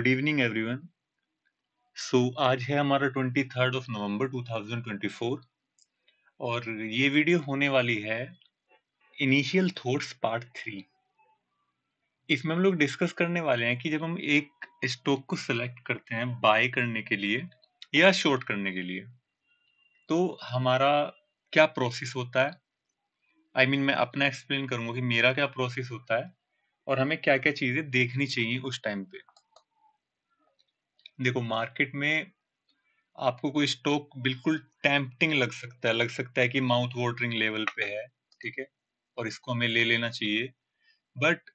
Good evening everyone. आज है हमारा 23 नवंबर 2024 और ये वीडियो होने वाली है इनिशियल थॉट्स पार्ट 3। इसमें हम लोग डिस्कस करने वाले हैं कि जब हम एक स्टॉक को सेलेक्ट करते हैं बाय करने के लिए या शॉर्ट करने के लिए, तो हमारा क्या प्रोसेस होता है। मैं अपना एक्सप्लेन करूंगा कि मेरा क्या प्रोसेस होता है और हमें क्या क्या चीजें देखनी चाहिए उस टाइम पे। देखो, मार्केट में आपको कोई स्टॉक बिल्कुल टेम्प्टिंग लग सकता है कि माउथ वाटरिंग लेवल पे है, ठीक है, और इसको हमें ले लेना चाहिए। बट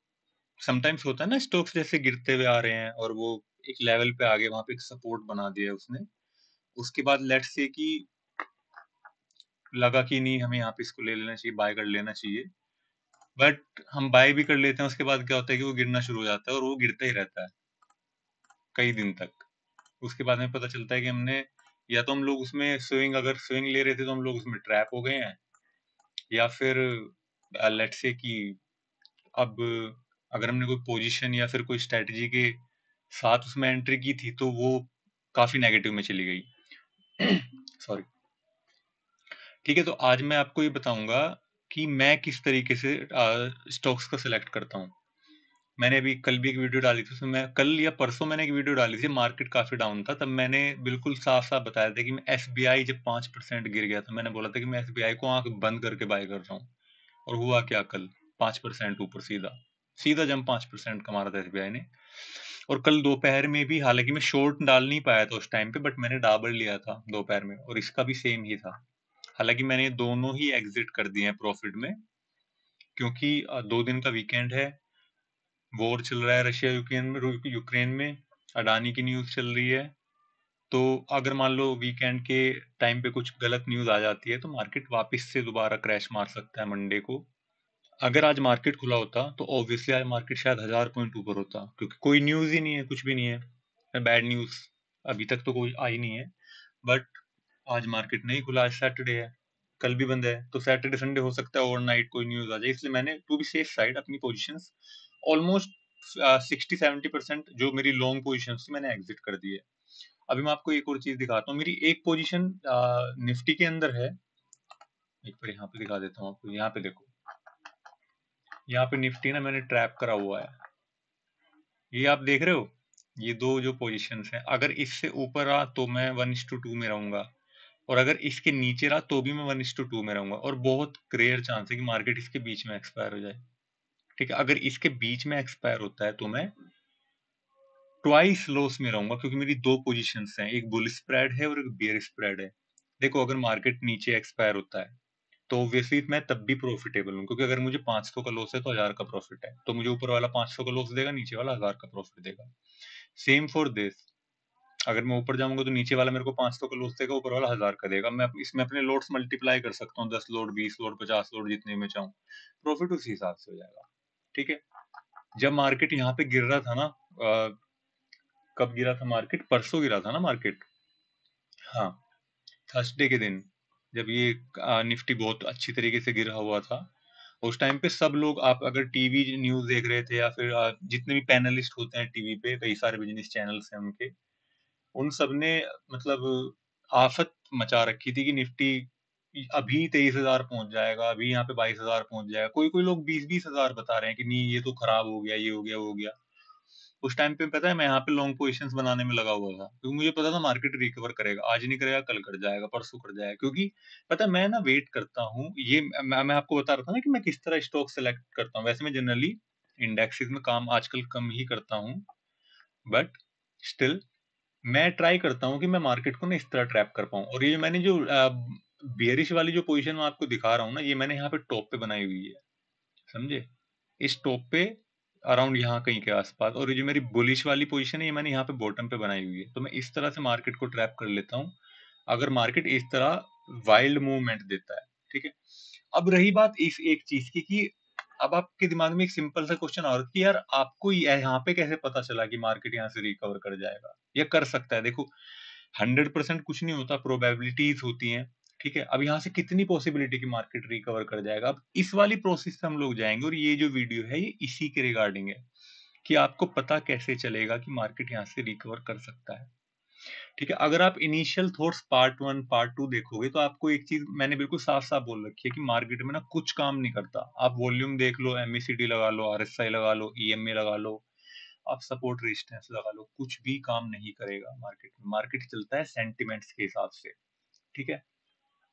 समटाइम्स होता है ना, स्टॉक्स जैसे गिरते हुए आ रहे हैं और वो एक लेवल पे आ गए, वहां पे एक सपोर्ट बना दिया है उसने। उसके बाद लेट्स से कि लगा कि नहीं, हमें यहाँ पे इसको ले लेना चाहिए, बाय कर लेना चाहिए। बट हम बाय भी कर लेते हैं, उसके बाद क्या होता है कि वो गिरना शुरू हो जाता है और वो गिरता ही रहता है कई दिन तक। उसके बाद में पता चलता है कि हमने, या तो हम लोग उसमें स्विंग, अगर स्विंग ले रहे थे तो हम लोग उसमें ट्रैप हो गए हैं, या फिर लेट्स से कि अब अगर हमने कोई पोजीशन या फिर कोई स्ट्रेटजी के साथ उसमें एंट्री की थी तो वो काफी नेगेटिव में चली गई। सॉरी। ठीक है, तो आज मैं आपको ये बताऊंगा कि मैं किस तरीके से स्टॉक्स को सिलेक्ट करता हूँ। मैंने अभी कल भी एक वीडियो डाली थी, उसमें मैं कल या परसों मैंने एक वीडियो डाली थी, मार्केट काफी डाउन था, तब मैंने बिल्कुल साफ साफ बताया था कि मैं एसबीआई जब 5% गिर गया था, मैंने बोला था कि मैं एसबीआई को आंख बंद करके बाय कर रहा हूँ। और हुआ क्या, कल 5% ऊपर सीधा सीधा जंप 5% का मारा था एसबीआई ने। और कल दोपहर में भी, हालांकि मैं शॉर्ट डाल नहीं पाया था उस टाइम पे, बट मैंने डाबर लिया था दोपहर में और इसका भी सेम ही था। हालांकि मैंने दोनों ही एग्जिट कर दिए हैं प्रॉफिट में, क्योंकि 2 दिन का वीकेंड है, वॉर चल रहा है रशिया यूक्रेन में, अडानी की न्यूज चल रही है। तो अगर मान लो वीकेंड के टाइम पे कुछ गलत न्यूज आ जाती है तो मार्केट वापस से दोबारा क्रैश मार सकता है मंडे को। अगर आज मार्केट खुला होता तो ऑब्वियसली आज मार्केट शायद 1000 पॉइंट ऊपर होता, क्योंकि कोई न्यूज ही नहीं है, कुछ भी नहीं है, बैड न्यूज अभी तक तो कोई आई नहीं है। बट आज मार्केट नहीं खुला, आज सैटरडे है, कल भी बंद है, तो सैटरडे संडे हो सकता है ओवरनाइट कोई न्यूज आ जाए। इसलिए मैंने टू बी सेफ साइड अपनी पोजीशंस ऑलमोस्ट 60-70% जो मेरी लॉन्ग पोजीशन थी मैंने एग्जिट कर दी है। अभी मैं आपको एक और चीज दिखाता हूँ। मेरी एक पोजीशन निफ्टी के अंदर है, एक बार यहाँ पे दिखा देता हूँ आपको। यहाँ पे देखो, यहाँ पे निफ्टी ना मैंने ट्रैप करा हुआ है, ये आप देख रहे हो। ये दो जो पोजीशंस हैं, अगर इससे ऊपर रहा तो मैं 1:2 में रहूंगा, और अगर इसके नीचे रहा तो भी मैं 1:2 में रहूंगा, और बहुत रेयर चांस है कि मार्केट इसके बीच में एक्सपायर हो जाए। ठीक है, अगर इसके बीच में एक्सपायर होता है तो मैं ट्वाइस लॉस में रहूंगा, क्योंकि मेरी दो पोजीशंस हैं, एक बुल स्प्रेड है और एक बेयर स्प्रेड है। देखो, अगर मार्केट नीचे एक्सपायर होता है तो ऑब्वियसली मैं तब भी प्रॉफिटेबल हूँ, क्योंकि अगर मुझे 500 का लॉस है तो 1000 का प्रॉफिट है, तो मुझे ऊपर वाला 500 का लॉस देगा, नीचे वाला 1000 का प्रॉफिट देगा। सेम फॉर दिस, अगर मैं ऊपर जाऊंगा तो नीचे वाला मेरे को 500 का लॉस देगा, ऊपर वाला 1000 का देगा। मैं इसमें अपने लोड्स मल्टीप्लाई कर सकता हूँ, 10 लोड, 20 लोड, 50 लोड, जितने में चाहूँ, प्रॉफिट उसी हिसाब से हो जाएगा। ठीक है, जब मार्केट यहाँ पे गिर रहा था ना, कब गिरा था मार्केट, परसों गिरा था ना मार्केट, हाँ, थर्सडे के दिन, जब ये निफ्टी बहुत अच्छी तरीके से गिरा हुआ था, उस टाइम पे सब लोग, आप अगर टीवी न्यूज देख रहे थे या फिर जितने भी पैनलिस्ट होते हैं टीवी पे, कई सारे बिजनेस चैनल्स हैं उनके, उन सब ने मतलब आफत मचा रखी थी कि निफ्टी अभी 23,000 पहुंच जाएगा, अभी यहाँ पे 22,000 पहुंच जाएगा। कोई कोई लोग 20-20,000 बता रहे हैं कि नहीं, ये तो खराब हो गया, ये हो गया, वो हो गया। उस टाइम पे पता है मैं यहाँ पे लॉन्ग पोजीशंस बनाने में लगा हुआ था, क्योंकि मुझे पता था मार्केट रिकवर करेगा, आज नहीं करेगा, कल कर जाएगा, परसों कर जाएगा। क्योंकि पता है मैं ना वेट करता हूँ, ये मैं आपको बता रहा था ना कि मैं किस तरह स्टॉक सेलेक्ट करता हूँ। वैसे मैं जनरली इंडेक्सेस में काम आजकल कम ही करता हूँ, बट स्टिल मैं ट्राई करता हूँ कि मैं मार्केट को ना इस तरह ट्रैप कर पाऊँ। और ये मैंने जो बेयरिश वाली जो पोजीशन मैं आपको दिखा रहा हूँ ना, ये मैंने यहाँ पे टॉप पे बनाई हुई है, समझे, इस टॉप पे अराउंड यहाँ कहीं के आसपास। और ये जो मेरी बुलिश वाली पोजीशन है, ये मैंने यहाँ पे बॉटम पे बनाई हुई है। तो मैं इस तरह से मार्केट को ट्रैप कर लेता हूँ, अगर मार्केट इस तरह वाइल्ड मूवमेंट देता है। ठीक है, अब रही बात इस एक चीज की कि अब आपके दिमाग में एक सिंपल सा क्वेश्चन और कि यार आपको यहाँ पे कैसे पता चला कि मार्केट यहाँ से रिकवर कर जाएगा या कर सकता है। देखो, 100% कुछ नहीं होता, प्रोबेबिलिटीज होती हैं। ठीक है, अब यहाँ से कितनी पॉसिबिलिटी कि मार्केट रिकवर कर जाएगा, अब इस वाली प्रोसेस से हम लोग जाएंगे, और ये जो वीडियो है ये इसी के रिगार्डिंग है। कि आपको पता कैसे चलेगा कि मार्केट यहाँ से रिकवर कर सकता है। ठीक है, अगर आप इनिशियल थॉट्स पार्ट 1 पार्ट 2 देखोगे तो आपको एक चीज मैंने बिल्कुल साफ-साफ बोल रखी है कि मार्केट में ना कुछ काम नहीं करता। आप वॉल्यूम देख लो, एमएसीडी लगा लो, आरएसआई लगा लो, ईएमए लगा लो, आप सपोर्ट रेजिस्टेंस लगा लो, कुछ भी काम नहीं करेगा मार्केट में। मार्केट चलता है सेंटिमेंट्स के हिसाब से, ठीक है?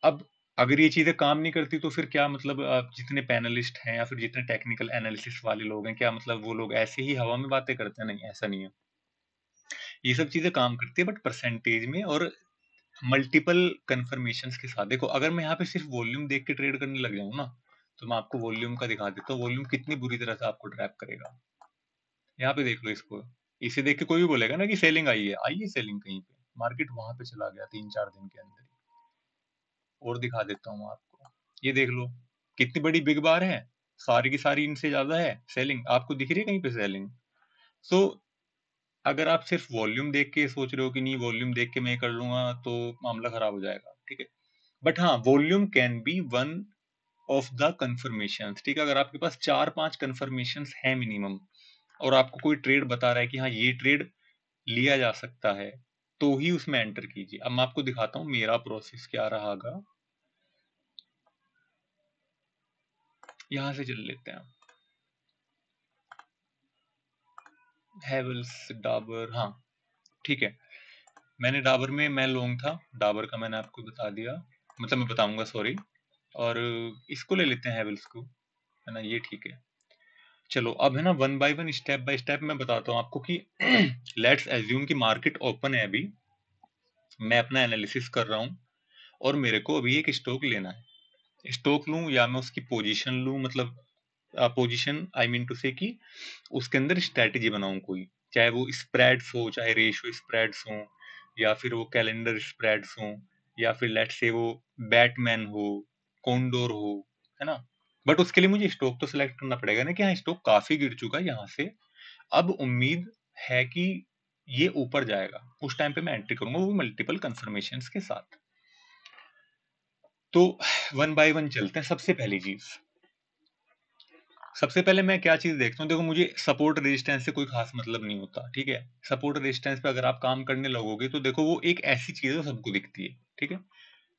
अब अगर ये चीजें काम नहीं करती तो फिर क्या मतलब जितने पैनलिस्ट हैं या फिर जितने टेक्निकल एनालिसिस वाले लोग हैं, क्या मतलब वो लोग ऐसे ही हवा में बातें करते हैं? नहीं, ऐसा नहीं है। ये सब चीजें काम करती है बट परसेंटेज में और मल्टीपल कंफर्मेशंस के साथ। देखो, अगर मैं यहाँ पे सिर्फ वॉल्यूम देख के ट्रेड करने लग जाऊँ ना, तो मैं आपको वॉल्यूम का दिखा देता हूँ, वॉल्यूम कितनी बुरी तरह से आपको ट्रैप करेगा। यहाँ पे देख लो इसको, इसे देख के कोई भी बोलेगा ना कि सेलिंग आई है सेलिंग कहीं पे, मार्केट वहां पे चला गया 3-4 दिन के अंदर ही। और दिखा देता हूँ आपको, ये देख लो कितनी बड़ी बिग बार है, सारी की सारी इनसे ज्यादा है सेलिंग, आपको दिख रही है कहीं पे सेलिंग? सो अगर आप सिर्फ वॉल्यूम देख के सोच रहे हो कि नहीं वॉल्यूम देख के मैं कर लूंगा तो मामला खराब हो जाएगा, ठीक है? बट हाँ, volume can be one of the confirmation, ठीक है? अगर आपके पास 4-5 कंफर्मेशन है मिनिमम और आपको कोई ट्रेड बता रहा है कि हाँ ये ट्रेड लिया जा सकता है, तो ही उसमें एंटर कीजिए। अब मैं आपको दिखाता हूँ मेरा प्रोसेस क्या रहा। यहां से चल लेते हैं, हैवेल्स, डाबर, हाँ ठीक है। मैंने डाबर में मैं लॉन्ग था, डाबर का मैंने आपको बता दिया, मतलब मैं बताऊंगा, सॉरी। और इसको ले लेते हैं हैवेल्स को, है ना, ये ठीक है। चलो अब है ना one by one step by step मैं बताता हूँ आपको कि लेट्स एज्यूम कि मार्केट ओपन है अभी, मैं अपना एनालिसिस कर रहा हूँ और मेरे को अभी एक स्टॉक लेना है। स्टॉक लूं या मैं उसकी पोजीशन लूं, मतलब पोजीशन आई मीन टू से कि उसके अंदर स्ट्रेटेजी बनाऊं कोई, चाहे वो स्प्रेड्स हो, चाहे रेशियो स्प्रेड्स हो, या फिर वो कैलेंडर स्प्रेड्स हो, या फिर लेट से वो बैटमैन हो, कोंडोर हो, है ना? बट उसके लिए मुझे स्टॉक तो सिलेक्ट करना पड़ेगा ना कि हाँ स्टॉक काफी गिर चुका है यहाँ से, अब उम्मीद है कि ये ऊपर जाएगा, उस टाइम पे मैं एंट्री करूंगा, वो मल्टीपल कंफर्मेशन के साथ। तो वन बाय वन चलते हैं। सबसे पहले मैं क्या चीज देखता हूँ, देखो मुझे सपोर्ट रेजिस्टेंस से कोई खास मतलब नहीं होता, ठीक है? सपोर्ट रेजिस्टेंस पे अगर आप काम करने लगोगे तो देखो वो एक ऐसी चीज है सबको दिखती है, ठीक है?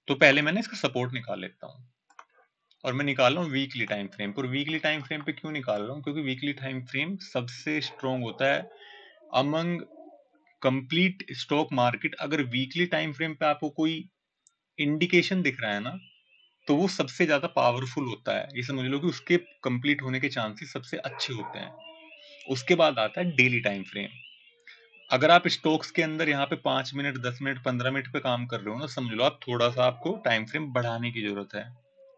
तो पहले मैंने इसका सपोर्ट निकाल लेता हूँ और मैं निकाल रहा हूँ वीकली टाइम फ्रेम पर। वीकली टाइम फ्रेम पे क्यों निकाल रहा हूँ? क्योंकि वीकली टाइम फ्रेम सबसे स्ट्रॉन्ग होता है अमंग कंप्लीट स्टॉक मार्केट। अगर वीकली टाइम फ्रेम पे आपको कोई इंडिकेशन दिख रहा है ना, तो वो सबसे ज्यादा पावरफुल होता है, ये समझ लो कि उसके कंप्लीट होने के चांसेस सबसे अच्छे होते हैं। उसके बाद आता है डेली टाइम फ्रेम। अगर आप स्टॉक्स के अंदर यहाँ पे 5 मिनट, 10 मिनट, 15 मिनट पे काम कर रहे हो ना, समझ लो आप थोड़ा सा आपको टाइम फ्रेम बढ़ाने की जरूरत है,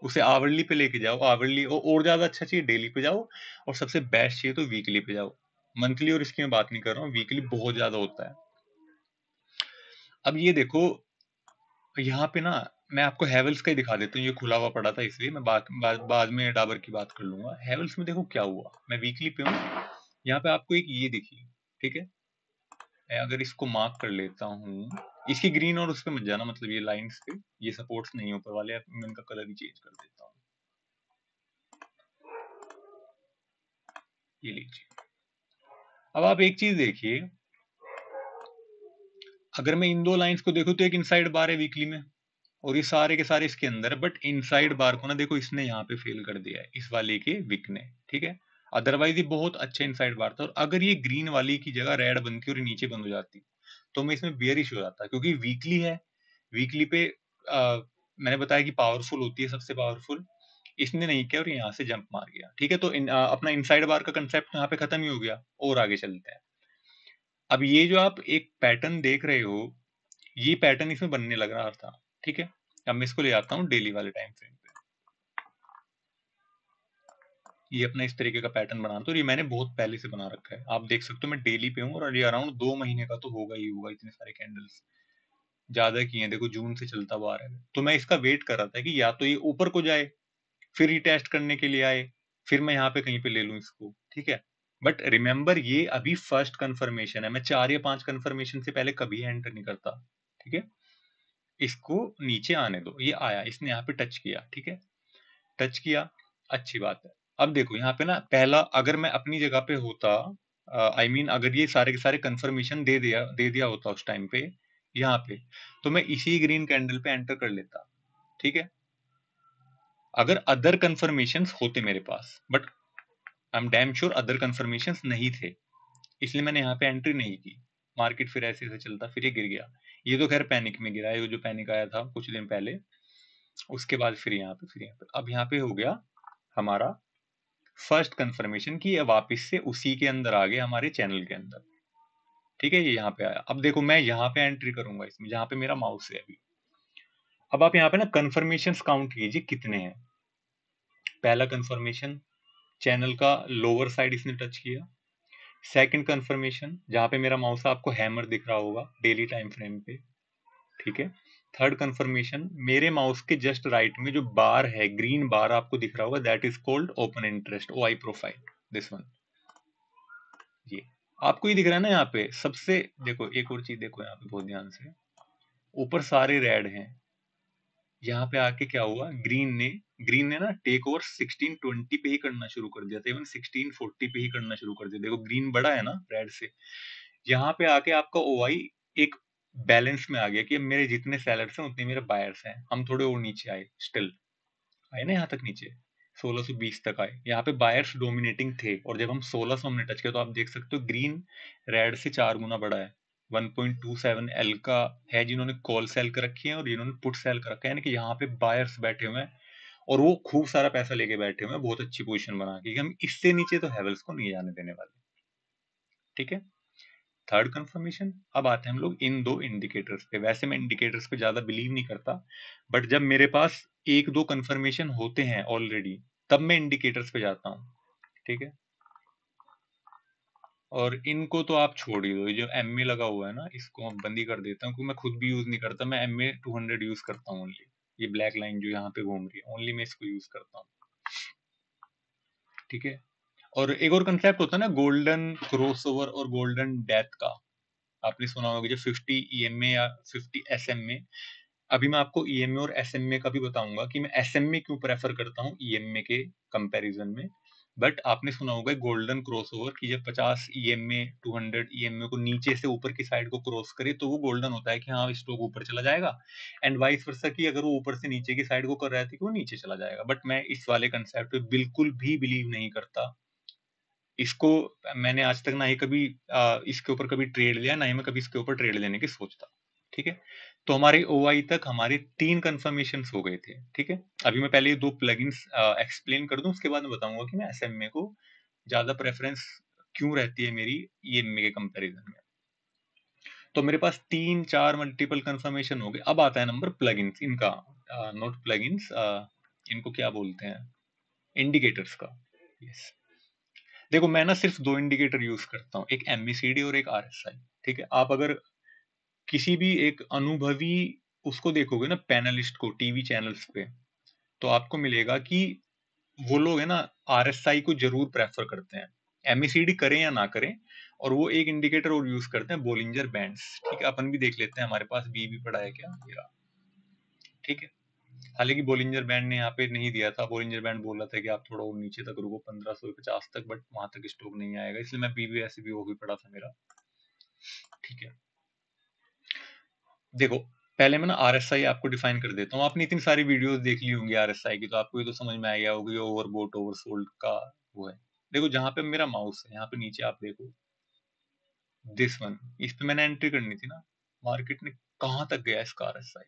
उसे आवरली पे लेके जाओ, आवरली और ज्यादा अच्छा चाहिए डेली पे जाओ, और सबसे बेस्ट चाहिए तो वीकली पे जाओ। मंथली और इसकी मैं बात नहीं कर रहा हूँ, वीकली बहुत ज्यादा होता है। अब ये देखो यहाँ पे ना, मैं आपको हैवेल्स का ही दिखा देता हूँ, ये खुला हुआ पड़ा था इसलिए मैं बाद में डाबर की बात कर लूंगा। हैवेल्स में देखो क्या हुआ, मैं वीकली पे हूँ, यहाँ पे आपको एक ये दिखी, ठीक है? मैं अगर इसको मार्क कर लेता हूँ, इसकी ग्रीन और उस पे मत जाना, मतलब ये लाइंस पे, ये सपोर्ट्स नहीं ऊपर वाले, मैं इनका कलर ही चेंज कर देता हूँ, ये लीजिए। अब आप एक चीज देखिए, अगर मैं इन दो लाइंस को देखूँ तो एक इनसाइड बार है वीकली में, और ये सारे के सारे इसके अंदर है, बट इनसाइड बार को ना देखो इसने यहाँ पे फेल कर दिया है, इस वाले के विक ने, ठीक है? अदरवाइज ये बहुत अच्छा इनसाइड बार था, और अगर ये ग्रीन वाली की जगह रेड बनती और ये नीचे बंद हो जाती तो मैं इसमें बियरिश हो जाता, क्योंकि वीकली है, वीकली पे मैंने बताया कि पावरफुल होती है, सबसे पावरफुल। इसने नहीं किया और यहाँ से जंप मार गया, ठीक है? तो अपना इनसाइड बार का कंसेप्ट यहाँ पे खत्म ही हो गया, और आगे चलते हैं। अब ये जो आप एक पैटर्न देख रहे हो, ये पैटर्न इसमें बनने लग रहा था, ठीक है? अब मैं इसको ले आता हूँ डेली वाले टाइम फ्रेम पे, ये अपना इस तरीके का पैटर्न बना, तो ये मैंने बहुत पहले से बना रखा है, आप देख सकते हो मैं डेली पे हूँ, और ये अराउंड 2 महीने का तो होगा ही होगा, इतने सारे कैंडल्स ज्यादा किए हैं, देखो जून से चलता हुआ आ रहा है। तो मैं इसका वेट कर रहा था कि या तो ये ऊपर को जाए, फिर रीटेस्ट करने के लिए आए, फिर मैं यहाँ पे कहीं पे ले लूं इसको, ठीक है? बट रिमेंबर ये अभी फर्स्ट कंफर्मेशन है, मैं 4 या 5 कंफर्मेशन से पहले कभी एंटर नहीं करता, ठीक है? इसको नीचे आने दो, ये आया, इसने यहाँ पे टच किया, ठीक है? टच किया, अच्छी बात है। अब देखो यहाँ पे ना, पहला अगर मैं अपनी जगह पे होता आई मीन अगर ये सारे के सारे कंफर्मेशन दे दिया होता उस टाइम पे यहाँ पे, तो मैं इसी ग्रीन कैंडल पे एंटर कर लेता, ठीक है, अगर अदर कंफर्मेशंस होते मेरे पास, but I am damn sure other confirmations नहीं थे, इसलिए मैंने यहाँ पे एंट्री नहीं की। मार्केट फिर ऐसे ऐसे चलता, फिर ये गिर गया। ये तो खैर पैनिक में गिरा है, ये जो पैनिक आया था कुछ दिन पहले, उसके बाद फिर यहाँ पे, फिर यहाँ पे, अब यहाँ पे हो गया हमारा फर्स्ट कंफर्मेशन की ये वापस से उसी के अंदर आ गए हमारे चैनल के अंदर, ठीक है, ये यहाँ पे आया। अब देखो मैं यहाँ पे एंट्री करूंगा इसमें, जहाँ पे मेरा माउस है अभी। अब आप यहाँ पे ना कंफर्मेशन काउंट कीजिए कितने हैं। पहला कंफर्मेशन, चैनल का लोअर साइड इसने टच किया। सेकंड कंफर्मेशन, जहां पे मेरा माउस है आपको हैमर दिख रहा होगा डेली टाइम फ्रेम पे, ठीक है। थर्ड कंफर्मेशन, मेरे माउस के जस्ट राइट में जो बार है, ग्रीन बार आपको दिख रहा होगा, that is called open interest, OI profile, this one, ये आपको ही दिख रहा है ना यहाँ पे सबसे। देखो एक और चीज देखो यहाँ पे बहुत ध्यान से, ऊपर सारे रेड हैं, यहाँ पे आके क्या हुआ, ग्रीन ने ना टेक ओवर 1620 पे ही करना शुरू कर दिया था, इवन 1640 पे ही करना शुरू कर दिया। देखो ग्रीन बड़ा है ना रेड से, यहाँ पे आके आपका ओआई एक बैलेंस में आ गया कि अब मेरे जितने सेलर्स हैं उतने मेरे बायर्स हैं। हम थोड़े और नीचे आए, स्टिल आए ना यहाँ तक नीचे, 1620 तक आए, यहाँ पे बायर्स डोमिनेटिंग थे। और जब हम 1600 हमने टच किया तो आप देख सकते हो ग्रीन रेड से 4 गुना बड़ा है, 1.27 एल का है, जिन्होंने कॉल सेल कर रखी है और जिन्होंने पुट सेल कर रखा है, यानी कि यहाँ पे बायर्स बैठे हुए हैं और वो खूब सारा पैसा लेके बैठे हुए हैं, बहुत अच्छी पोजीशन बना के, कि हम इससे नीचे तो हैवेल्स को नहीं जाने देने वाले, ठीक है। थर्ड कंफर्मेशन, अब आते हैं हम लोग इन दो इंडिकेटर्स पे। वैसे मैं इंडिकेटर्स पे ज्यादा बिलीव नहीं करता, बट जब मेरे पास एक दो कंफर्मेशन होते हैं ऑलरेडी, तब मैं इंडिकेटर्स पे जाता हूँ, ठीक है। और इनको तो आप छोड़ ही दो, ये जो एमए लगा हुआ है ना, इसको मैं बंद ही कर देता हूँ, क्योंकि मैं खुद भी यूज नहीं करता। मैं एमए 200 यूज करता हूँ ओनली, ये ब्लैक लाइन जो यहाँ पे घूम रही है, ओनली मैं इसको यूज करता हूँ, ठीक है। और एक और कंसेप्ट होता है ना गोल्डन क्रॉसओवर और गोल्डन डेथ का, आपने सुना होगा जो 50 ईएमए या 50 एसएमए। अभी मैं आपको ईएमए और एसएमए का भी बताऊंगा कि मैं एसएमए क्यों प्रेफर करता हूँ ईएमए के कंपैरिजन में। बट आपने सुना होगा गोल्डन क्रॉसओवर की, जब 50 ईएमए 200 ईएमए को नीचे से ऊपर की साइड को क्रॉस करे तो वो गोल्डन होता है कि हाँ स्टॉक ऊपर चला जाएगा, एंड वाइस वर्सा की अगर वो ऊपर से नीचे की साइड को कर रहा है तो वो नीचे चला जाएगा। बट मैं इस वाले कंसेप्ट पे बिल्कुल भी बिलीव नहीं करता। इसको मैंने आज तक ना ही कभी इसके ऊपर कभी ट्रेड लिया, ना ही मैं कभी इसके ऊपर ट्रेड लेने की सोचता, ठीक है। तो हमारे ओआई तक हमारे 3 कंफर्मेशन हो गए थे, ठीक है। अभी मैं पहले ये 2 प्लगइन्स एक्सप्लेन कर दूं, उसके बाद मैं बताऊंगा कि मैं एसएमए को ज्यादा प्रेफरेंस क्यों रहती है मेरी ईएमए के कंपैरिजन में। तो मेरे पास 3-4 मल्टीपल कंफर्मेशन हो गए। अब आता है नंबर प्लगइन्स इनका, नॉट प्लगइन्स, इनको क्या बोलते हैं, इंडिकेटर्स का। यस, देखो मैं ना सिर्फ 2 इंडिकेटर यूज करता हूँ, एक एमएसीडी और एक आरएसआई, ठीक है। आप अगर किसी भी एक अनुभवी उसको देखोगे ना, पैनलिस्ट को टीवी चैनल्स पे, तो आपको मिलेगा कि वो लोग है ना आरएसआई को जरूर प्रेफर करते हैं, एमएसीडी करें या ना करें। और वो एक इंडिकेटर और यूज करते हैं, बोलिंजर बैंड्स, ठीक है। अपन भी देख लेते हैं, हमारे पास भी पड़ा है क्या, ये रहा, ठीक है। हालांकि बोलिंजर बैंड ने यहाँ पे नहीं दिया था, बोलिंजर बैंड बोल रहा था कि आप थोड़ा और नीचे तक रुको 1550 तक, बट वहां तक स्टॉक नहीं आएगा, इसलिए मैं बीबी ऐसे भी वो भी पड़ा था मेरा, ठीक है। देखो पहले मैं ना आरएसआई आपको डिफाइन कर देता हूँ। आपने इतनी सारी वीडियोस देख ली होंगी आरएसआई की, तो आपको ये तो समझ में आ गया होगा, ओवरबोट ओवरसोल्ड का वो है। देखो जहां पे मेरा माउस है, यहाँ पे नीचे आप देखो, दिस वन, इस पे मैंने एंट्री करनी थी ना, मार्केट ने कहां तक गया इसका आरएसआई,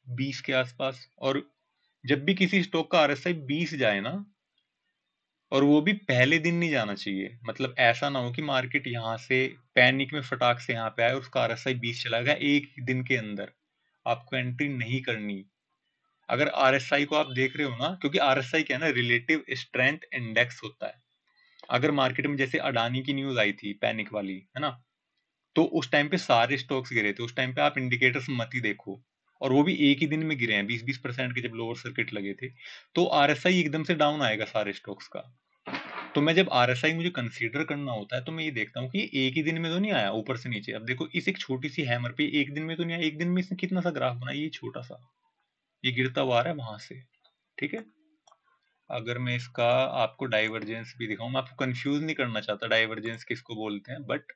20 के आसपास। और जब भी किसी स्टॉक का आरएसआई 20 जाए ना, और वो भी पहले दिन नहीं जाना चाहिए, मतलब ऐसा ना हो कि मार्केट यहाँ से पैनिक में फटाक से यहाँ पे आए और उसका आरएसआई 20 चला गया एक दिन के अंदर, आपको एंट्री नहीं करनी। अगर आरएसआई को आप देख रहे हो ना, क्योंकि आरएसआई क्या है ना, रिलेटिव स्ट्रेंथ इंडेक्स होता है। अगर मार्केट में जैसे अडानी की न्यूज आई थी पैनिक वाली, है ना, तो उस टाइम पे सारे स्टॉक्स गिरे थे, उस टाइम पे आप इंडिकेटर्स मत ही देखो, और वो भी एक ही दिन में गिरे हैं 20-20% के, जब लोअर सर्किट लगे थे। तो आरएसआई एकदम से डाउन आएगा सारे स्टॉक्स का। तो मैं जब आरएसआई मुझे कंसीडर करना होता है, तो मैं ये देखता हूँ कि एक ही दिन में तो नहीं आया ऊपर से नीचे। अब देखो इस एक छोटी सी हैमर पे एक दिन में तो नहीं आया, एक दिन में इसने कितना सा ग्राफ बनाया, ये छोटा सा, ये गिरता हुआ आ रहा है वहां से, ठीक है। अगर मैं इसका आपको डाइवर्जेंस भी दिखाऊं, मैं आपको कंफ्यूज नहीं करना चाहता डाइवर्जेंस किसको बोलते हैं, बट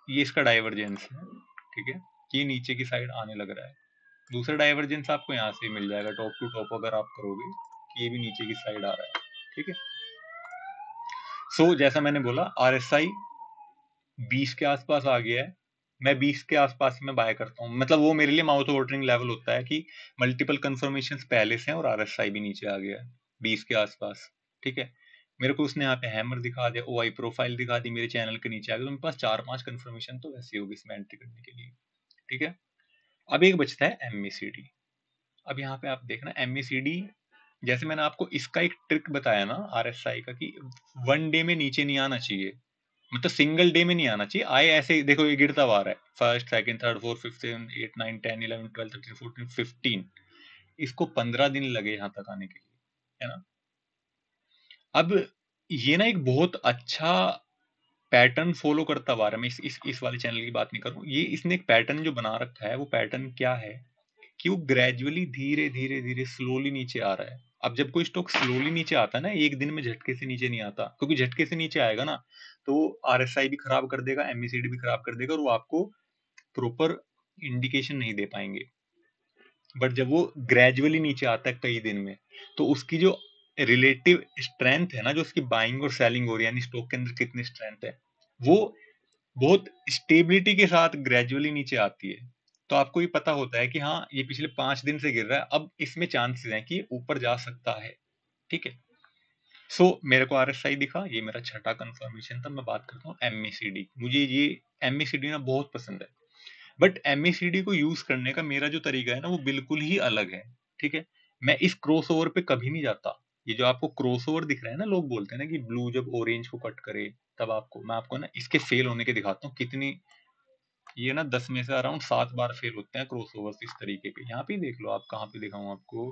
ये इसका डाइवर्जेंस है, ठीक है। ये नीचे की साइड आने लग रहा है। दूसरा डाइवर्जेंस आपको यहाँ से मिल जाएगा टॉप टू टॉप अगर आप करोगे कि ये भी नीचे की साइड आ रहा है, ठीक है। सो जैसा मैंने बोला RSI 20 के आसपास आ गया है, मैं 20 के आसपास में बाय करता हूँ। मतलब वो मेरे लिए माउथ वाटरिंग लेवल होता है कि मल्टीपल कंफर्मेशंस पहले से हैं और RSI भी नीचे आ गया है 20 के आसपास, ठीक है। मेरे को उसने यहाँ पे हैमर दिखा दिया, OI प्रोफाइल दिखा दी, मेरे चैनल के नीचे आ गया, तो मेरे पास 4-5 कंफर्मेशन तो वैसे होगी इसमें एंट्री करने के लिए, ठीक है। अब एक बचता है MACD। अब यहाँ पे आप देखना MACD, जैसे मैंने आपको इसका एक ट्रिक बताया ना RSI का कि 1 डे में नीचे नहीं आना चाहिए, मतलब सिंगल डे में नहीं आना चाहिए। आए ऐसे देखो ये गिरता हुआ आ रहा है, first second third fourth fifth 8 9 10 11 12 13 14 15, इसको 15 दिन लगे यहाँ तक आने के लिए, है ना। अब ये ना एक बहुत अच्छा पैटर्न फॉलो करता हुआ रहा है। मैं इस वाले चैनल की बात नहीं करूँ, ये इसने एक पैटर्न जो बना रखा है, वो पैटर्न क्या है कि वो ग्रेजुअली धीरे धीरे धीरे स्लोली नीचे आ रहा है। अब जब कोई स्टॉक स्लोली नीचे आता है ना, एक दिन में झटके से नीचे नहीं आता, क्योंकि झटके से नीचे आएगा ना तो RSI भी खराब कर देगा, MACD भी खराब कर देगा, और वो आपको प्रॉपर इंडिकेशन नहीं दे पाएंगे। बट जब वो ग्रेजुअली नीचे आता है कई दिन में, तो उसकी जो रिलेटिव स्ट्रेंथ है ना, जो उसकी बाइंग और सेलिंग हो रही है, यानी स्टॉक के अंदर कितनी स्ट्रेंथ है, वो बहुत स्टेबिलिटी के साथ ग्रेजुअली नीचे आती है। तो आपको ये पता होता है कि हाँ ये पिछले 5 दिन से गिर रहा है, अब इसमें चांसेस हैं कि ऊपर जा सकता है, ठीक है। मेरे को RSI दिखा, ये मेरा छठा कंफर्मेशन था। मैं बात करता हूँ MACD, मुझे ये MACD ना बहुत पसंद है, बट MACD को यूज करने का मेरा जो तरीका है ना वो बिल्कुल ही अलग है, ठीक है। मैं इस क्रॉसओवर पे कभी नहीं जाता। ये जो आपको क्रॉसओवर दिख रहा है ना, लोग बोलते हैं ना कि ब्लू जब ऑरेंज को कट करे, तब मैं आपको ना इसके फेल होने के दिखाता हूँ कितनी। ये ना 10 में से अराउंड 7 बार फेल होते हैं क्रॉसओवर्स इस तरीके के। यहाँ पे देख लो आप, कहाँ पे दिखाऊं आपको,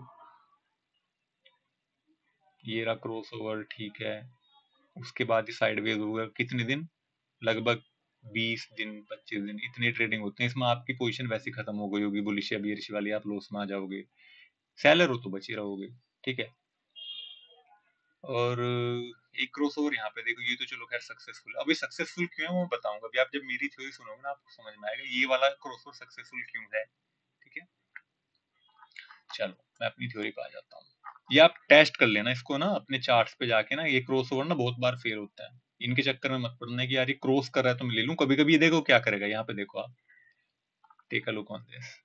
ये रहा क्रॉसओवर, ठीक है। उसके बाद ये साइडवेज होगा, कितने दिन, लगभग 20 दिन 25 दिन, इतनी ट्रेडिंग होती है इसमें। आपकी पोजीशन वैसे खत्म हो गई होगी बुलिश या बियरिश वाली, आप लॉस में आ जाओगे, सेलर हो तो बचे रहोगे, ठीक है। और एक क्रॉसओवर यहाँ पे देखो, ये तो चलो खैर सक्सेसफुल। अब ये सक्सेसफुल क्यों है वो बताऊंगा अभी। आप जब मेरी थ्योरी सुनोगे ना आपको समझ में आएगा ये वाला क्रॉसओवर सक्सेसफुल क्यों है, ठीक है। चलो मैं अपनी थ्योरी पे आ जाता हूँ। ये आप टेस्ट कर लेना इसको ना अपने चार्ट्स पे जाके ना, ये क्रॉसओवर ना बहुत बार फेल होता है। इनके चक्कर में मत पड़ना कि यार ये क्रॉस कर रहा है तो मैं ले लूं। कभी कभी ये देखो क्या करेगा, यहाँ पे देखो आप, take a look on this.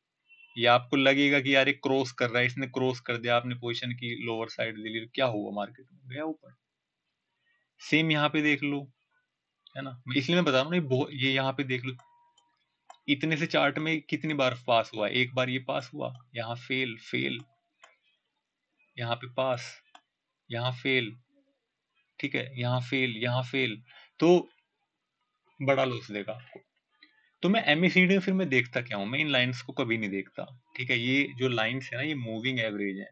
ये आपको लगेगा कि यार ये क्रॉस कर रहा है, इसने क्रॉस कर दिया, आपने पोजीशन की लोअर साइड ले ली, क्या हुआ, मार्केट में गया ऊपर। सेम यहाँ पे देख लो, है ना। इसलिए मैं बता रहा हूँ ना, ये यहाँ पे देख लो, इतने से चार्ट में कितनी बार पास हुआ, एक बार ये पास हुआ, यहाँ फेल फेल, यहाँ पे पास, यहाँ फेल, ठीक है, यहाँ फेल यहाँ फेल, तो बड़ा लॉस देगा आपको। तो मैं MACD में फिर मैं देखता क्या हूँ, मैं इन लाइंस को कभी नहीं देखता, ठीक है। ये जो लाइंस है ना ये मूविंग एवरेज है।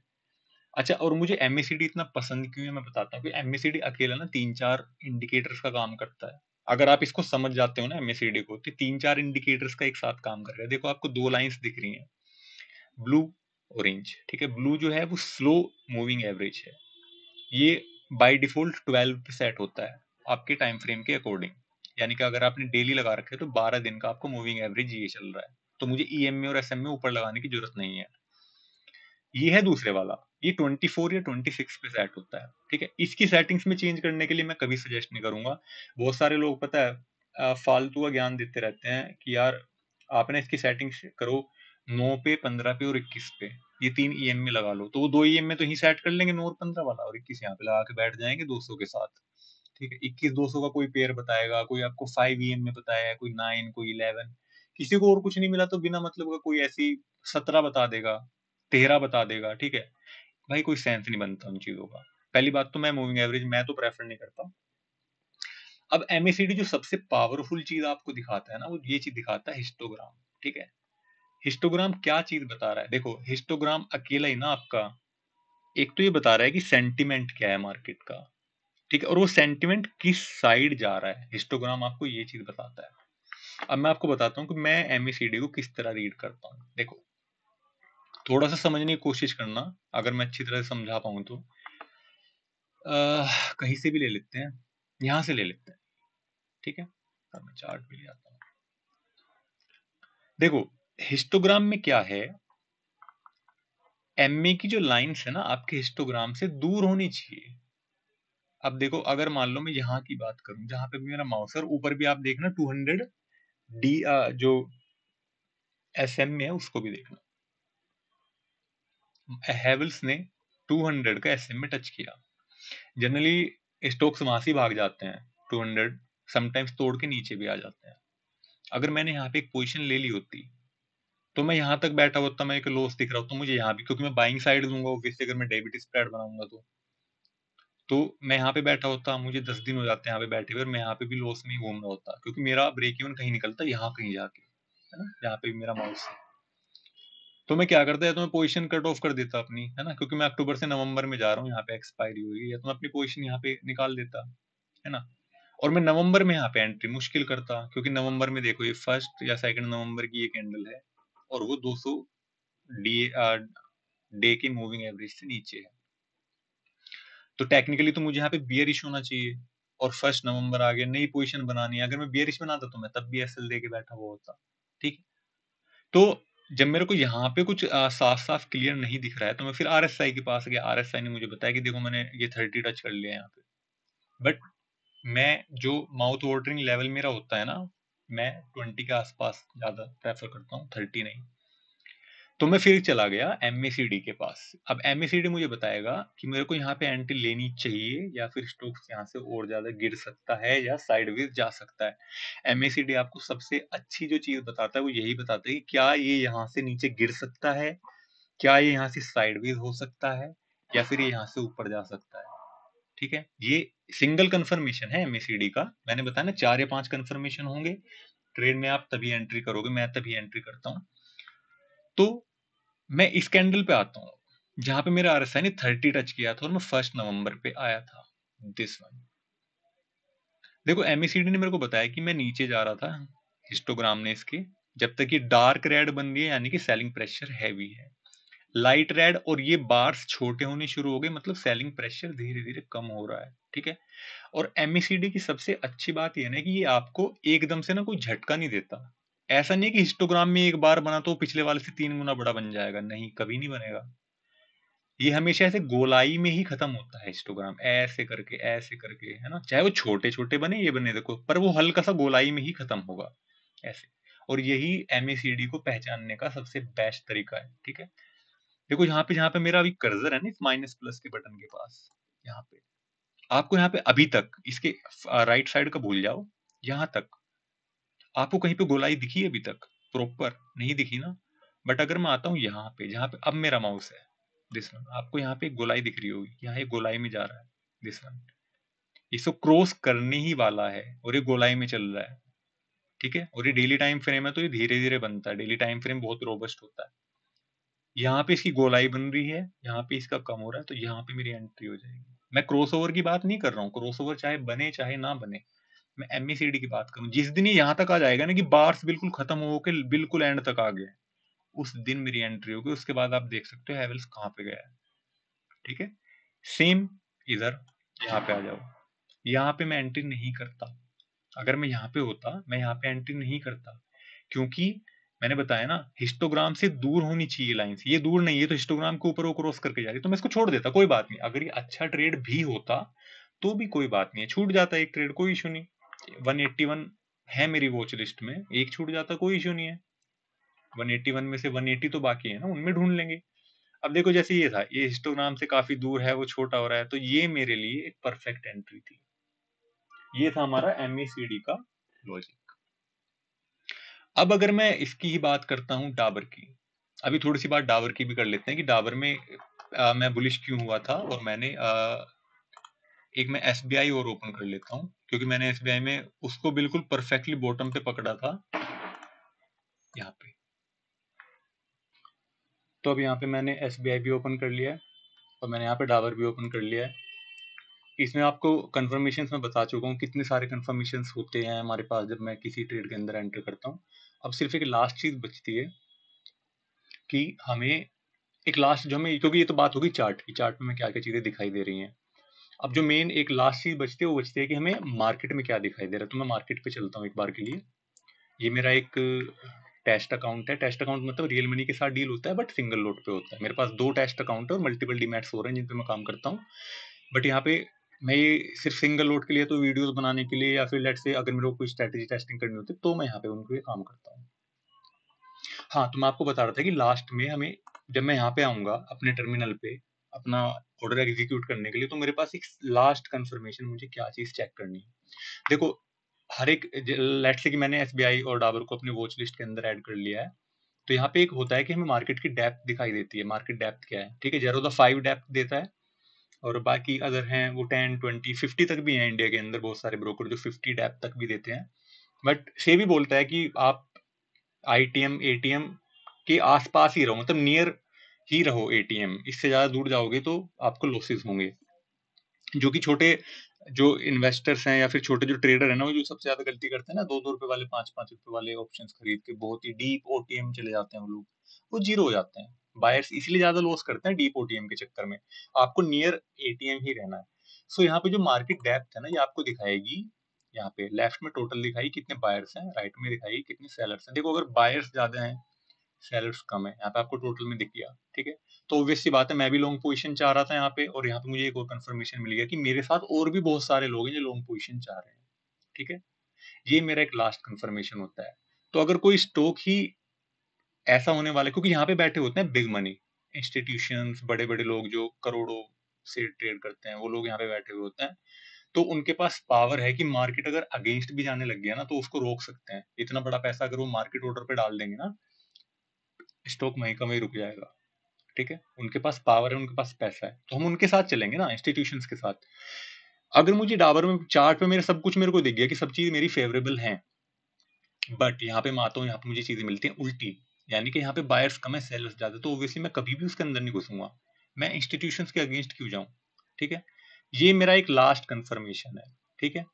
अच्छा, और मुझे MACD इतना पसंद क्यों है मैं बताता हूँ कि MACD अकेला ना 3-4 इंडिकेटर्स का काम करता है। अगर आप इसको समझ जाते हो ना MACD को, तो 3-4 इंडिकेटर्स का एक साथ काम कर रहा है। देखो आपको दो लाइंस दिख रही हैं, ब्लू ऑरेंज, ठीक है। ब्लू जो है वो स्लो मूविंग एवरेज है, ये बाय डिफॉल्ट 12 पे सेट होता है आपके टाइम फ्रेम के अकॉर्डिंग। यानी कि अगर आपने डेली लगा रखे है तो 12 दिन का आपको मूविंग एवरेज ये चल रहा है, तो मुझे EMA और SMA ऊपर लगाने की जरूरत नहीं है। ये है दूसरे वाला, ये 24 या 26 पे सेट होता है, ठीक है। इसकी सेटिंग्स में चेंज करने के लिए मैं कभी सजेस्ट नहीं करूंगा। बहुत सारे लोग पता है फालतू का ज्ञान देते रहते हैं कि यार आपने इसकी सेटिंग्स करो 9 पे 15 पे और 21 पे, ये 3 EMA लगा लो, तो वो 2 EMA तो ही सेट कर लेंगे, 9 और 15 वाला, और 21 यहाँ पे लगा के बैठ जाएंगे 200 के साथ, ठीक है। 21 200 का कोई पेयर बताएगा, कोई आपको 5 EMA बताया, कोई 9, कोई 11, किसी को और कुछ नहीं मिला तो बिना मतलब का कोई ऐसी 17 बता देगा, 13 बता देगा, ठीक है। भाई कोई सेंस नहीं बनता उन चीजों का। पहली बात तो मैं मूविंग एवरेज मैं तो प्रेफर नहीं करता। अब MACD जो सबसे पावरफुल चीज आपको दिखाता है ना, वो ये चीज दिखाता है हिस्टोग्राम, ठीक है। हिस्टोग्राम क्या चीज बता रहा है, देखो हिस्टोग्राम अकेला ही ना आपका एक तो ये बता रहा है कि सेंटिमेंट क्या है मार्केट का, ठीक है, और वो सेंटिमेंट किस साइड जा रहा है, हिस्टोग्राम आपको ये चीज बताता है। अब मैं आपको बताता हूँ कि मैं MACD को किस तरह रीड करता हूँ। देखो थोड़ा सा समझने की कोशिश करना, अगर मैं अच्छी तरह से समझा पाऊँ तो। कहीं से भी ले लेते हैं, यहाँ से ले लेते हैं, ठीक है? अब मैं चार्ट पे ले आता हूँ। देखो, हिस्टोग्राम में क्या है, एमए की जो लाइन्स है ना आपके हिस्टोग्राम से दूर होनी चाहिए। अब देखो, अगर मान लो मैं यहाँ की बात करूँ, जहाँ पे भी मेरा माउस है, ऊपर भी आप देखना 200 डी जो एसएम में है उसको भी देखना। हैवेल्स ने 200 का एसएम में टच किया। जनरली स्टॉक्स वहां से भाग जाते हैं 200, समटाइम्स तोड़ के नीचे भी आ जाते हैं। अगर मैंने यहाँ पे एक पोजीशन ले ली होती तो मैं यहाँ तक बैठा होता, मैं एक लॉस दिख रहा होता मुझे यहाँ भी, क्योंकि मैं बाइंग साइड दूंगा ऑब्वियसली अगर मैं डेबिट स्प्रेड बनाऊंगा तो मैं यहाँ पे बैठा होता, मुझे 10 दिन हो जाते हैं यहाँ पे बैठे हुए और मैं यहाँ पे भी लॉस में ही घूम रहा होता, क्योंकि मेरा ब्रेक इवन कहीं निकलता यहाँ कहीं जाके, है ना, जहाँ पे भी मेरा माउस है। तो मैं क्या करता है, तो मैं पोजीशन कट ऑफ कर देता अपनी, है ना, क्योंकि मैं अक्टूबर से नवंबर में जा रहा हूँ, यहाँ पे एक्सपायरी हुई है, तो मैं अपनी पोजीशन यहाँ पे निकाल देता, है ना। और मैं नवंबर में यहाँ पे एंट्री मुश्किल करता, क्योंकि नवंबर में देखो ये 1 या 2 नवंबर की ये कैंडल है और वो 200 डे की मूविंग एवरेज से नीचे है, तो टेक्निकली तो मुझे यहाँ पे बियरिश होना चाहिए। और 1 नवंबर आ गया, नई पोजीशन बनानी है, अगर मैं बियरिश बनाता तो मैं तब भी एसएल दे के बैठा हुआ होता, ठीक है। तो जब मेरे को यहाँ पे कुछ साफ साफ क्लियर नहीं दिख रहा है तो मैं फिर आरएसआई के पास गया, आरएसआई ने मुझे बताया कि देखो मैंने ये 30 टच कर लिया यहाँ पे, बट मैं जो माउथ वाटरिंग लेवल मेरा होता है ना, मैं 20 के आसपास ज्यादा प्रेफर करता हूँ, 30 नहीं। तो मैं फिर चला गया एमएसीडी के पास। अब एमएसीडी मुझे बताएगा कि मेरे को यहाँ पे एंट्री लेनी चाहिए या फिर स्टॉक्स यहाँ से और ज्यादा गिर सकता है या साइडवेज जा सकता है। एमएसीडी आपको सबसे अच्छी जो चीज बताता है वो यही बताता है कि क्या ये यहाँ से नीचे गिर सकता है, क्या ये यहाँ से साइडवेज हो सकता है, या फिर ये यहाँ से ऊपर जा सकता है, ठीक है। ये सिंगल कंफर्मेशन है एमएसीडी का, मैंने बताया ना 4 या 5 कंफर्मेशन होंगे ट्रेड में, आप तभी एंट्री करोगे, मैं तभी एंट्री करता हूँ। तो मैं इस कैंडल पे आता हूँ जहां पे मेरा आरएसआई ने 30 टच किया था और मैं 1 नवंबर पे आया था, दिस वन। देखो एमएसीडी ने मेरे को बताया कि मैं नीचे जा रहा था, हिस्टोग्राम ने इसके, जब तक ये डार्क रेड बन रही है यानी कि सेलिंग प्रेशर हैवी है, लाइट रेड और ये बार्स छोटे होने शुरू हो गए, मतलब सेलिंग प्रेशर धीरे धीरे कम हो रहा है, ठीक है। और एमएसीडी की सबसे अच्छी बात यह है कि ये आपको एकदम से ना कोई झटका नहीं देता। ऐसा नहीं है कि हिस्टोग्राम में एक बार बना तो पिछले वाले से 3 गुना बड़ा बन जाएगा, नहीं, कभी नहीं बनेगा। ये हमेशा ऐसे गोलाई में ही खत्म होता है हिस्टोग्राम, ऐसे करके, है ना, चाहे वो छोटे छोटे बने ये बने देखो, पर वो हल्का सा गोलाई में ही खत्म होगा ऐसे। और यही एमएसीडी को पहचानने का सबसे बेस्ट तरीका है, ठीक है। देखो जहां पे मेरा अभी कर्सर है ना, इस माइनस प्लस के बटन के पास, यहाँ पे आपको, यहाँ पे अभी तक इसके राइट साइड का भूल जाओ, यहाँ तक आपको कहीं पे गोलाई दिखी है अभी तक? प्रॉपर नहीं दिखी ना। बट अगर मैं आता हूँ यहाँ पे, जहाँ पे अब मेरा माउस है, दिस वन, आपको यहाँ पे एक गोलाई दिख रही होगी, यहाँ एक गोलाई में जा रहा है, दिस वन, इसको क्रॉस करने ही वाला है और ये गोलाई में चल रहा है, ठीक है। और ये डेली टाइम फ्रेम है तो ये धीरे धीरे बनता है, डेली टाइम फ्रेम बहुत रोबस्ट होता है। यहाँ पे इसकी गोलाई बन रही है, यहाँ पे इसका कम हो रहा है, तो यहाँ पे मेरी एंट्री हो जाएगी। मैं क्रॉसओवर की बात नहीं कर रहा हूँ, क्रॉसओवर चाहे बने चाहे ना बने, मैं एमएसीडी की बात करूं, जिस दिन ये यहाँ तक आ जाएगा ना कि बार्स बिल्कुल खत्म होकर बिल्कुल एंड तक आ गए, उस दिन मेरी एंट्री होगी, उसके बाद आप देख सकते हो हैवेल्स कहाँ पे गया है, ठीक है। सेम इधर यहाँ पे आ जाओ, यहाँ पे मैं एंट्री नहीं करता, अगर मैं यहाँ पे होता मैं यहाँ पे एंट्री नहीं करता, क्योंकि मैंने बताया ना हिस्टोग्राम से दूर होनी चाहिए लाइंस, ये दूर नहीं है तो हिस्टोग्राम के ऊपर वो क्रॉस करके जा रही है, तो मैं इसको छोड़ देता, कोई बात नहीं, अगर ये अच्छा ट्रेड भी होता तो भी कोई बात नहीं है, छूट जाता एक ट्रेड, कोई इशू नहीं। 181 है मेरी वॉच लिस्ट में, एक छूट जाता कोई इशू नहीं है, 181 में से 180 तो बाकी है ना, उनमें ढूंढ लेंगे। अब देखो जैसे ये था, ये हिस्टोग्राम से काफी दूर है, वो छोटा हो रहा है, तो ये मेरे लिए एक परफेक्ट एंट्री थी। ये था हमारा एमएसीडी का लॉजिक। अब अगर मैं इसकी ही बात करता हूँ डाबर की, अभी थोड़ी सी बात डाबर की भी कर लेते हैं कि डाबर में मैं बुलिश क्यों हुआ था, और मैंने एक मैं एसबीआई और ओपन कर लेता हूँ, क्योंकि मैंने एसबीआई में उसको बिल्कुल परफेक्टली बॉटम पे पकड़ा था यहाँ पे। तो अब यहाँ पे मैंने एसबीआई भी ओपन कर लिया है और मैंने यहाँ पे डाबर भी ओपन कर लिया है। इसमें आपको कंफर्मेशन में बता चुका हूँ कितने सारे कंफर्मेशन होते हैं हमारे पास जब मैं किसी ट्रेड के अंदर एंटर करता हूँ। अब सिर्फ एक लास्ट चीज बचती है कि हमें एक लास्ट जो हमें, क्योंकि ये तो बात होगी चार्ट की, चार्ट में क्या क्या चीजें दिखाई दे रही हैं। अब जो मेन एक लास्ट चीज बचती है वो बचती है कि हमें मार्केट में क्या दिखाई दे रहा है। तो मैं मार्केट पे चलता हूँ एक बार के लिए। ये मेरा एक टेस्ट अकाउंट है। टेस्ट अकाउंट मतलब रियल मनी के साथ डील होता है बट सिंगल लोड पे होता है। मेरे पास 2 टेस्ट अकाउंट है और मल्टीपल डीमैट्स हो रहे हैं जिन पे मैं काम करता हूँ। बट यहाँ पे मैं ये सिर्फ सिंगल लोड के लिए, तो वीडियोस बनाने के लिए या फिर लेट्स से अगर मेरे को कोई स्ट्रेटेजी टेस्टिंग करनी होती है तो मैं यहाँ पे उनके लिए काम करता हूँ। हाँ, तो मैं आपको बता रहा था कि लास्ट में हमें, जब मैं यहाँ पे आऊंगा अपने टर्मिनल पे अपना ऑर्डर एग्जीक्यूट करने के लिए, तो मेरे पास एक लास्ट कंफर्मेशन, मुझे क्या चीज चेक करनी है। देखो, हर एक, लेट्स से कि मैंने एसबीआई और डाबर को अपनी वॉच लिस्ट के अंदर ऐड कर लिया है, तो यहाँ पे एक होता है कि हमें मार्केट की डेप्थ दिखाई देती है। मार्केट डेप्थ क्या है, ठीक है, 0.5 डेप्थ देता है, और बाकी अदर हैं वो 10, 20, 50 तक भी हैं। इंडिया के अंदर बहुत सारे ब्रोकर जो 50 डेप्थ तक भी देते हैं। बट से भी बोलता है कि आप आईटीएम एटीएम के आसपास ही रहो, मतलब नियर ही रहो एटीएम। इससे ज्यादा दूर जाओगे तो आपको लॉसेस होंगे। जो कि छोटे जो इन्वेस्टर्स हैं या फिर छोटे जो ट्रेडर है ना, वो जो सबसे ज्यादा गलती करते हैं ना, 2-2 रुपए वाले 5-5 रुपए वाले ऑप्शंस खरीद के बहुत ही डीप ओटीएम चले जाते हैं वो लोग, वो जीरो हो जाते हैं। बायर्स इसलिए ज्यादा लॉस करते हैं डीप ओटीएम के चक्कर में। आपको नियर एटीएम ही रहना है। सो यहाँ पे जो मार्केट डेप्थ है ना, ये आपको दिखाएगी। यहाँ पे लेफ्ट में टोटल दिखाई कितने बायर्स हैं, राइट में दिखाई कितने सेलर्स हैं। देखो, अगर बायर्स ज्यादा हैं, सेलर्स कम है, यहाँ पे आपको टोटल में दिख गया, ठीक है। तो ऑब्वियस सी बात है, मैं भी लॉन्ग पोजीशन चाह रहा था यहाँ पे, और यहाँ पे मुझे एक और कंफर्मेशन मिल गया कि मेरे साथ और भी बहुत सारे लोग हैं जो लॉन्ग पोजीशन चाह रहे हैं, ठीक है। ये मेरा एक लास्ट कंफर्मेशन होता है। तो अगर कोई स्टॉक ही ऐसा होने वाला है, क्योंकि यहाँ पे बैठे होते हैं बिग मनी इंस्टीट्यूशंस, बड़े बड़े लोग जो करोड़ों से ट्रेड करते हैं, वो लोग यहाँ पे बैठे हुए होते हैं। तो उनके पास पावर है कि मार्केट अगर अगेंस्ट भी जाने लग गया ना, तो उसको रोक सकते हैं। इतना बड़ा पैसा अगर वो मार्केट ऑर्डर पे डाल देंगे ना, स्टॉक वहीं का वहीं रुक जाएगा, ठीक है। उनके पास पावर है, उनके पास पैसा है, तो हम उनके साथ चलेंगे ना, इंस्टीट्यूशंस के साथ। अगर मुझे डाबर में चार्ट पे मेरे सब कुछ मेरे को दिख गया कि सब चीज मेरी फेवरेबल है, बट यहाँ पे मैं आता हूँ, यहाँ पे मुझे चीजें मिलती हैं उल्टी, यानी कि यहाँ पे बायर्स कम है, सेलर्स ज्यादा, तो ऑब्वियसली मैं कभी भी उसके अंदर नहीं घुसूंगा। मैं इंस्टीट्यूशंस के अगेंस्ट क्यों जाऊं, ठीक है। ये मेरा एक लास्ट कंफर्मेशन है, ठीक है।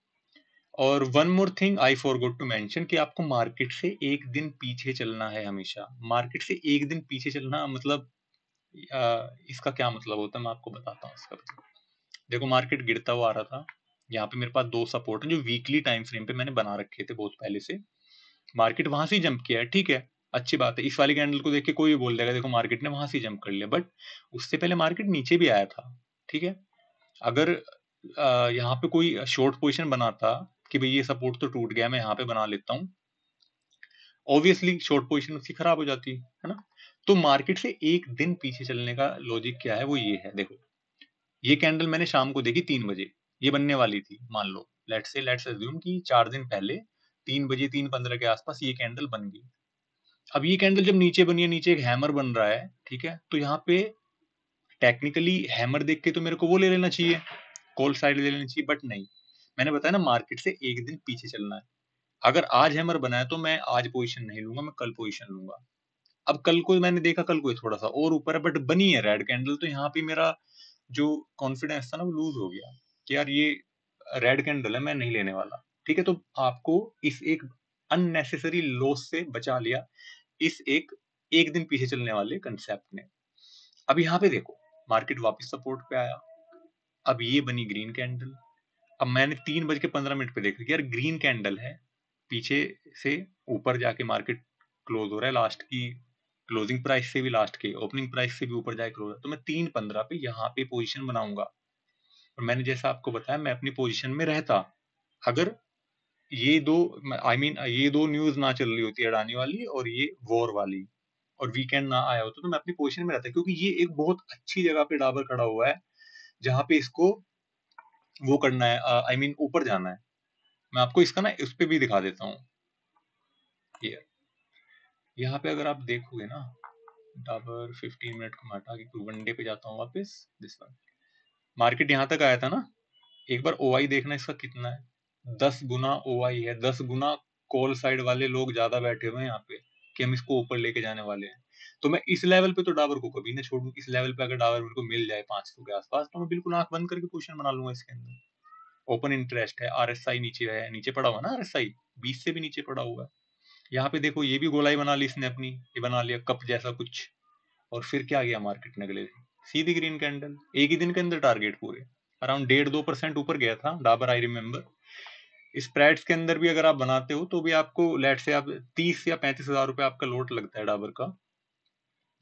और one more thing I forgot to mention कि आपको मार्केट से एक दिन पीछे चलना है हमेशा। मार्केट से एक दिन पीछे चलना मतलब इसका क्या मतलब होता है, मैं आपको बताता हूँ इसका मतलब। देखो, मार्केट गिरता हुआ आ रहा था, यहाँ पे मेरे पास 2 सपोर्ट है जो वीकली टाइम फ्रेम पे मैंने बना रखे थे बहुत पहले से। मार्केट वहां से जंप किया है, ठीक है, अच्छी बात है। इस वाली कैंडल को देख के कोई भी बोल देगा देखो मार्केट ने वहां से जंप कर लिया, बट उससे पहले मार्केट नीचे भी आया था, ठीक है। अगर यहाँ पे कोई शॉर्ट पोजिशन बनाता कि भाई ये सपोर्ट तो टूट गया, मैं यहाँ पे बना लेता हूँ, ऑब्वियसली शॉर्ट पोजीशन उसकी खराब हो जाती है ना। तो मार्केट से एक दिन पीछे चलने का लॉजिक क्या है, वो ये है। देखो, ये कैंडल मैंने शाम को देखी 3 बजे, ये बनने वाली थी, मान लो लेट्स अज्यूम कि 4 दिन पहले 3 बजे 3:15 के आसपास ये कैंडल बन गई। अब ये कैंडल जब नीचे बनी है, नीचे एक हैमर बन रहा है, ठीक है, तो यहाँ पे टेक्निकली हैमर देख के तो मेरे को वो ले लेना चाहिए, कॉल साइड ले लेनी चाहिए, बट नहीं। मैंने बताया ना, मार्केट से एक दिन पीछे चलना है। अगर आज हैमर बना है तो मैं आज पोजीशन नहीं लूंगा, मैं कल पोजीशन लूंगा। अब कल को मैंने देखा, कल को थोड़ा सा और ऊपर है बट बनी है रेड कैंडल, तो यहाँ पे मेरा जो कॉन्फिडेंस था ना वो लूज हो गया कि यार ये रेड कैंडल है, मैं नहीं लेने वाला, ठीक है। तो आपको इस एक अननेसेसरी लॉस से बचा लिया इस एक दिन पीछे चलने वाले कंसेप्ट ने। अब यहाँ पे देखो, मार्केट वापस सपोर्ट पे आया, अब ये बनी ग्रीन कैंडल। अब मैंने 3:15 पे देखा कि यार ग्रीन कैंडल है, पीछे से ऊपर जाके मार्केट क्लोज हो रहा है, लास्ट की क्लोजिंग प्राइस से भी, लास्ट के ओपनिंग प्राइस से भी ऊपर जाके क्लोज, तो मैं 3:15 पे यहाँ पे पोजीशन बनाऊंगा। और मैंने जैसा आपको बताया, मैं अपनी पोजीशन में रहता अगर ये दो, ये दो न्यूज ना चल रही होती, अडानी वाली और ये वॉर वाली, और वीकेंड ना आया होता, तो मैं अपनी पोजीशन में रहता, क्योंकि ये एक बहुत अच्छी जगह पे डाबर खड़ा हुआ है जहां पे इसको वो करना है, ऊपर जाना है। मैं आपको इसका ना उस पे भी दिखा देता हूँ। ये यहाँ पे अगर आप देखोगे ना, डाबर 15 मिनट को मैं हटा के 1 डे पे जाता हूँ वापस, दिस वन। मार्केट यहाँ तक आया था ना, एक बार ओआई देखना इसका कितना है, 10 गुना ओआई है, 10 गुना। कॉल साइड वाले लोग ज्यादा बैठे हुए हैं यहाँ पे कि हम इसको ऊपर लेके जाने वाले हैं। तो मैं इस लेवल पे तो डाबर को कभी ना छोड़ूं। इस लेवल पे अगर डाबर मेरे को मिल जाए 500 के आसपास, तो मैं बिल्कुल आंख बंद करके पोजीशन बना लूंगा इसके अंदर। ओपन इंटरेस्ट है, आरएसआई नीचे है, नीचे पड़ा हुआ ना, आरएसआई 20 से भी नीचे पड़ा हुआ है। यहाँ पे देखो, ये भी गोलाई बना ली इसने अपनी, ये बना लिया कप जैसा कुछ, और फिर क्या गया मार्केट ने अगले दिन, सीधी ग्रीन कैंडल, एक ही दिन के अंदर टारगेट पूरे, अराउंड 1.5-2% ऊपर गया था डाबर, आई रिमेम्बर। स्प्रेड्स के अंदर भी अगर आप बनाते हो तो भी आपको लेट से आप 30 या 35 हजार रुपए आपका लोट लगता है डाबर का,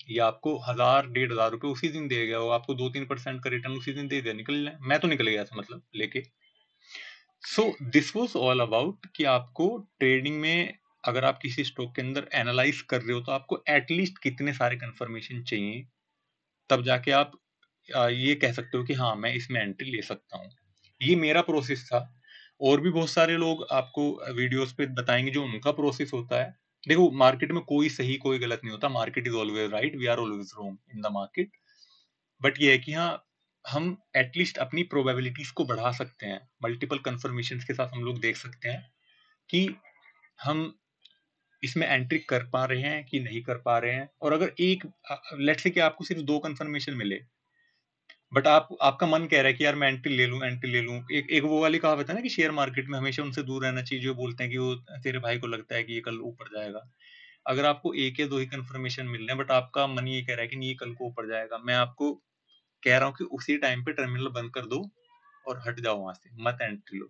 ये आपको 1000-1500 रुपए उसी दिन दे गया, वो आपको 2-3% का रिटर्न उसी दिन दे दिया, मैं तो निकल गया था मतलब लेके। So this was all about कि आपको ट्रेडिंग में अगर आप किसी स्टॉक के अंदर एनालाइज कर रहे हो तो आपको एटलीस्ट कितने सारे कंफर्मेशन चाहिए, तब जाके आप ये कह सकते हो कि हाँ मैं इसमें एंट्री ले सकता हूँ। ये मेरा प्रोसेस था, और भी बहुत सारे लोग आपको वीडियोस पे बताएंगे जो उनका प्रोसेस होता है। देखो मार्केट में कोई सही कोई गलत नहीं होता, market is always right, we are always wrong in the market. But ये है कि हाँ हम एटलीस्ट अपनी प्रोबेबिलिटीज को बढ़ा सकते हैं, मल्टीपल कंफर्मेशन के साथ हम लोग देख सकते हैं कि हम इसमें एंट्री कर पा रहे हैं कि नहीं कर पा रहे हैं। और अगर एक लेट्स से कि आपको सिर्फ 2 कंफर्मेशन मिले, बट आपका मन कह रहा है कि यार मैं एंट्री ले लूं, एंट्री ले लूं, एक एक वो वाली कहावत है ना कि शेयर मार्केट में हमेशा उनसे दूर रहना चाहिए जो बोलते हैं कि वो तेरे भाई को लगता है कि ये कल ऊपर जाएगा। अगर आपको एक या दो ही कंफर्मेशन मिल रहे हैं बट आपका मन ये कह रहा है कि नहीं ये कल को ऊपर जाएगा, मैं आपको कह रहा हूँ कि उसी टाइम पे टर्मिनल बंद कर दो और हट जाओ वहां से, मत एंट्री लो।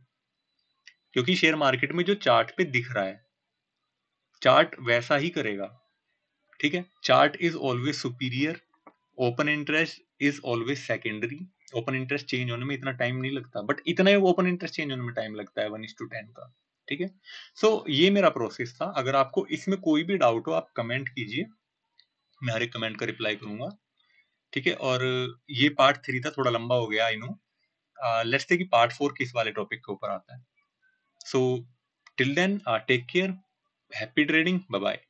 क्योंकि शेयर मार्केट में जो चार्ट पे दिख रहा है, चार्ट वैसा ही करेगा, ठीक है। Chart is always superior, open interest is always secondary. Open interest change होने में इतना टाइम नहीं लगता, बट इतना ही ओपन इंटरेस्ट चेंज होने में टाइम लगता है 1:10 का, ठीक है। सो ये मेरा प्रोसेस था। अगर आपको इसमें कोई भी डाउट हो आप कमेंट कीजिए, मैं हर एक कमेंट का रिप्लाई करूंगा, ठीक है। और ये पार्ट 3 था, थोड़ा लंबा हो गया आई नो। लेट्स से कि पार्ट 4 किस वाले टॉपिक के ऊपर आता है। So till then take care, happy trading, bye bye.